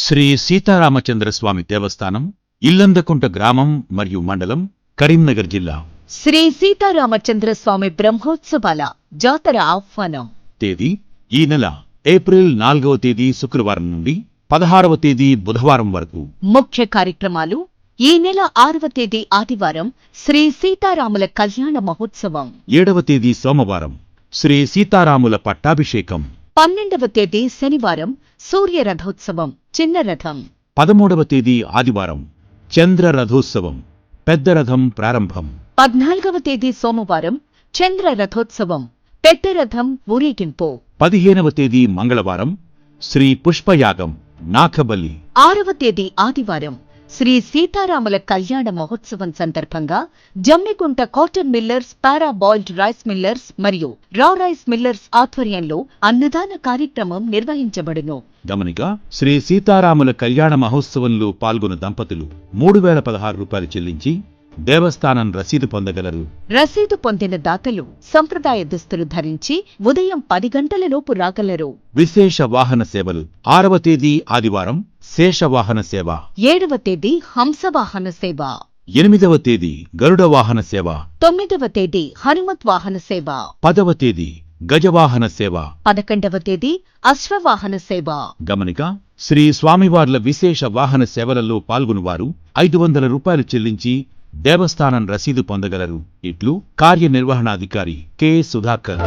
శ్రీ సీతారామచంద్ర స్వామి దేవస్థానం, ఇల్లందకుంట గ్రామం మరియు మండలం, కరీంనగర్ జిల్లా. శ్రీ సీతారామచంద్ర స్వామి బ్రహ్మోత్సవాల జాతర ఆహ్వానం. తేదీ ఈ నెల ఏప్రిల్ 4వ తేదీ శుక్రవారం నుండి 16వ తేదీ బుధవారం వరకు. ముఖ్య కార్యక్రమాలు: ఈ నెల 6వ తేదీ ఆదివారం శ్రీ సీతారాముల కళ్యాణ మహోత్సవం, 7వ తేదీ సోమవారం శ్రీ సీతారాముల పట్టాభిషేకం, 12వ తేదీ శనివారం సూర్య రథోత్సవం చిన్న రథం, 13వ తేదీ ఆదివారం చంద్ర రథోత్సవం పెద్ద రథం ప్రారంభం, 14వ తేదీ సోమవారం చంద్ర రథోత్సవం పెద్ద రథం ఊరేగింపు, 15వ తేదీ మంగళవారం శ్రీ పుష్పయాగం నాఖబలి, 6వ తేదీ ఆదివారం శ్రీ సీతారాముల కళ్యాణ మహోత్సవం సందర్భంగా జమ్మికుంట కాటన్ మిల్లర్స్, పారా బాయిల్డ్ రైస్ మిల్లర్స్ మరియు రా రైస్ మిల్లర్స్ ఆధ్వర్యంలో అన్నదాన కార్యక్రమం నిర్వహించబడును. గమనిక: శ్రీ సీతారాముల కళ్యాణ మహోత్సవంలో పాల్గొన్న దంపతులు 3016 రూపాయలు చెల్లించి దేవస్థానం రసీదు పొందగలరు. రసీదు పొందిన దాతలు సంప్రదాయ దుస్తులు ధరించి ఉదయం 10 గంటలలోపు రాగలరు. విశేష వాహన సేవలు: 6వ తేదీ ఆదివారం శేషవాహన సేవ, 7వ తేదీ హంసవాహన సేవ, 8వ తేదీ గరుడ వాహన సేవ, 9వ తేదీ హనుమత్ వాహన సేవ, 10వ తేదీ గజవాహన సేవ, 11వ తేదీ అశ్వవాహన సేవ. గమనిక: శ్రీ స్వామివార్ల విశేష వాహన సేవలలో పాల్గొనువారు 500 రూపాయలు చెల్లించి దేవస్థానం రసీదు పొందగలరు. ఇట్లు కార్యనిర్వహణాధికారి కె. సుధాకర్.